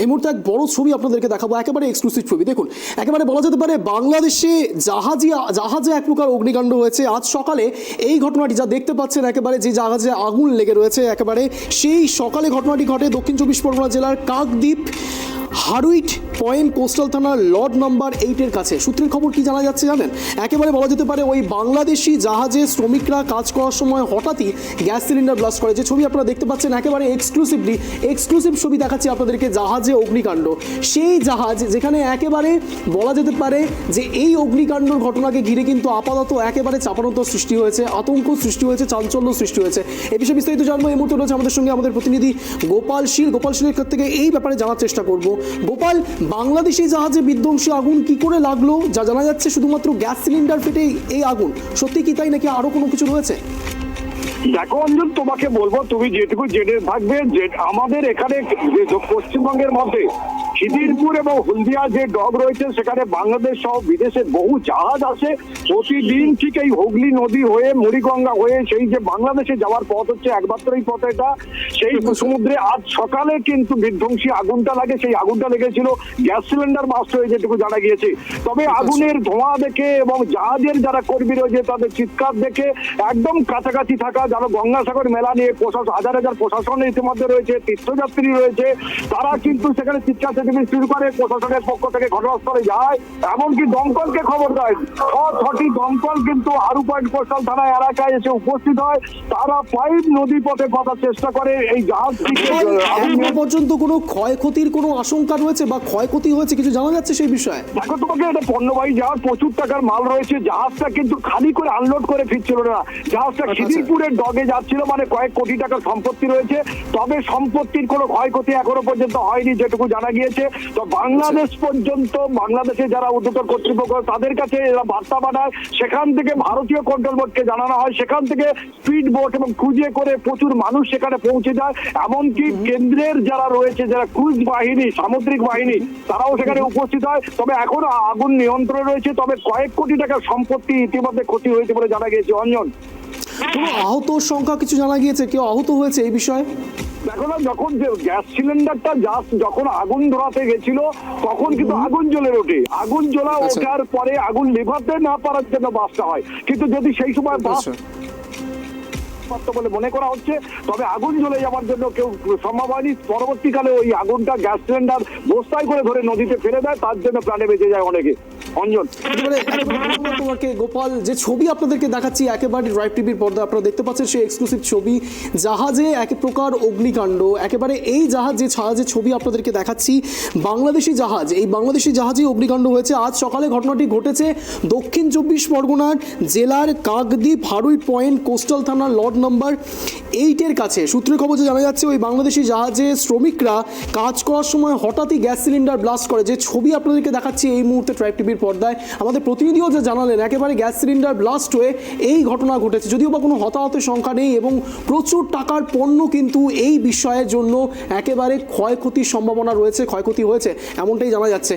এই মুহূর্তে এক বড় ছবি আপনাদেরকে দেখাবো, একেবারে এক্সক্লুসিভ ছবি। দেখুন, একেবারে বলা যেতে পারে বাংলাদেশে জাহাজে এক প্রকার অগ্নিকাণ্ড হয়েছে আজ সকালে। এই ঘটনাটি যা দেখতে পাচ্ছেন, একেবারে যে জাহাজে আগুন লেগে রয়েছে, একেবারে সেই সকালে ঘটনাটি ঘটে দক্ষিণ চব্বিশ পরগনা জেলার কাকদ্বীপ হারুইট পয়েন্ট কোস্টাল থানার লর্ড নাম্বার 8-এর কাছে। সূত্রের খবর কি জানা যাচ্ছে জানেন? একেবারে বলা যেতে পারে ওই বাংলাদেশি জাহাজে শ্রমিকরা কাজ করার সময় হঠাৎই গ্যাস সিলিন্ডার ব্লাস্ট করে। যে ছবি আপনারা দেখতে পাচ্ছেন, একেবারে এক্সক্লুসিভ ছবি দেখাচ্ছি আপনাদেরকে, জাহাজে অগ্নিকাণ্ড। সেই জাহাজ যেখানে একেবারে বলা যেতে পারে যে এই অগ্নিকাণ্ডর ঘটনাকে ঘিরে কিন্তু আপাতত একেবারে চাপানোত্তর সৃষ্টি হয়েছে, আতঙ্ক সৃষ্টি হয়েছে, চাঞ্চল্য সৃষ্টি হয়েছে। এই বিষয়ে বিস্তারিত জানবো। এই মুহূর্তে রয়েছে আমাদের সঙ্গে আমাদের প্রতিনিধি গোপাল শীলের কাছ থেকে এই ব্যাপারে জানার চেষ্টা করব। গোপাল, বাংলাদেশি জাহাজে বিধ্বংসী আগুন কি করে লাগলো? যা জানা যাচ্ছে শুধুমাত্র গ্যাস সিলিন্ডার ফেটেই এই আগুন, সত্যি কি তাই নাকি আরো কোনো কিছু রয়েছে? দেখো অঞ্জন, তোমাকে বলবো, তুমি যেটুকু জেনে থাকবে যে আমাদের এখানে পশ্চিমবঙ্গের মধ্যে খিদিরপুর এবং হলদিয়া যে ডক রয়েছে, সেখানে বাংলাদেশ সহ বিদেশের বহু জাহাজ আছে প্রতিদিন। ঠিক এই হুগলি নদী হয়ে মুড়িগঙ্গা হয়ে সেই যে বাংলাদেশে যাওয়ার পথ হচ্ছে একমাত্রই পথ এটা, সেই সমুদ্রে আজ সকালে কিন্তু বিধ্বংসী আগুনটা লাগে। সেই আগুনটা লেগেছিল গ্যাস সিলিন্ডার বাস্ট হয়ে, যেটুকু জানা গিয়েছে। তবে আগুনের ধোঁয়া দেখে এবং জাহাজের যারা কর্মী রয়েছে তাদের চিৎকার দেখে একদম কাছাকাছি থাকা যারা গঙ্গাসাগর মেলা নিয়ে হাজার হাজার প্রশাসন ইতিমধ্যে রয়েছে, তীর্থযাত্রী রয়েছে, তারা কিন্তু সেখানে চিৎকার শুরু করে। প্রশাসনের পক্ষ থেকে ঘটনাস্থলে যায়, এমনকি দমকলকে খবর দেয়। ছটি দমকল কিন্তু আরু পয়েন্ট কোস্টাল থানা এলাকায় এসে উপস্থিত হয়। তারা পাইপ নদী পথে পাতার চেষ্টা করে এই জাহাজটিকে। এখন পর্যন্ত কোনো ক্ষয়ক্ষতির কোনো আশঙ্কা রয়েছে বা ক্ষয়ক্ষতি হয়েছে কিছু জানা যাচ্ছে সেই বিষয়ে? দেখো, তোমাকে এটা পণ্যবাহী জাহাজ, প্রচুর টাকার মাল রয়েছে। জাহাজটা কিন্তু খালি করে আনলোড করে ফিরছিল না। জাহাজটা খিদিরপুরের ডগে যাচ্ছিল, মানে কয়েক কোটি টাকার সম্পত্তি রয়েছে। তবে সম্পত্তির কোনো ক্ষয়ক্ষতি এখনো পর্যন্ত হয়নি, যেটুকু জানা গিয়েছে। তো বাংলাদেশ পর্যন্ত, বাংলাদেশে যারা উদ্যোক্তা কর্তৃপক্ষ তাদের কাছে এরা বার্তা পাঠায়, সেখান থেকে ভারতীয় কন্ট্রোল বোর্ডকে জানানো হয়, সেখান থেকে স্পিড বোট এবং ক্রুজে করে প্রচুর মানুষ সেখানে পৌঁছে যায়। এমনকি কেন্দ্রের যারা রয়েছে, যারা ক্রুজ বাহিনী, সামুদ্রিক বাহিনী, তারাও সেখানে উপস্থিত হয়। তবে এখনো আগুন নিয়ন্ত্রণে রয়েছে। তবে কয়েক কোটি টাকার সম্পত্তি ইতিমধ্যে ক্ষতি হয়েছে বলে জানা গিয়েছে। অঞ্জন, কোনো আহত সংখ্যা কিছু জানা গিয়েছে? কেউ আহত হয়েছে এই বিষয়ে? দেখো না, যখন যে গ্যাস সিলিন্ডারটা যখন আগুন ধরাতে গেছিল তখন কিন্তু আগুন জ্বলে ওঠে। আগুন জ্বলা ওঠার পরে আগুন লিভাতে না পারার জন্য বাসটা হয়। কিন্তু যদি সেই সময় বাস বলে মনে করা হচ্ছে, তবে আগুন জ্বলে যাওয়ার জন্য কেউ সম্ভব হয়নি। পরবর্তীকালে ওই আগুনটা গ্যাস সিলিন্ডার বস্তায় করে ধরে নদীতে ফেলে দেয়, তার জন্য প্রাণে বেঁচে যায় অনেকে। অঞ্জন, তোমাকে গোপাল, যে ছবি আপনাদেরকে দেখাচ্ছি একেবারে ড্রাইভ টিভির পর্দা আপনারা দেখতে পাচ্ছেন, সেই এক্সক্লুসিভ ছবি, জাহাজে এক প্রকার অগ্নিকাণ্ড। একেবারে এই জাহাজের ছবি আপনাদেরকে দেখাচ্ছি, বাংলাদেশি জাহাজ, এই বাংলাদেশি জাহাজেই অগ্নিকাণ্ড হয়েছে আজ সকালে। ঘটনাটি ঘটেছে দক্ষিণ চব্বিশ পরগনার জেলার কাকদ্বীপ হারুইট পয়েন্ট কোস্টাল থানার লর্ড নাম্বার 8-এর কাছে। সূত্রের খবর যে জানা যাচ্ছে, ওই বাংলাদেশি জাহাজে শ্রমিকরা কাজ করার সময় হঠাৎই গ্যাস সিলিন্ডার ব্লাস্ট করে। যে ছবি আপনাদেরকে দেখাচ্ছি এই মুহূর্তে ড্রাইভ টিভির পর্দায়, আমাদের প্রতিনিধিও যে জানালেন, একেবারে গ্যাস সিলিন্ডার ব্লাস্ট হয়ে এই ঘটনা ঘটেছে। যদিও বা কোনো হতাহতের সংখ্যা নেই এবং প্রচুর টাকার পণ্য কিন্তু এই বিষয়ের জন্য একেবারে ক্ষয়ক্ষতির সম্ভাবনা রয়েছে, ক্ষয়ক্ষতি হয়েছে এমনটাই জানা যাচ্ছে।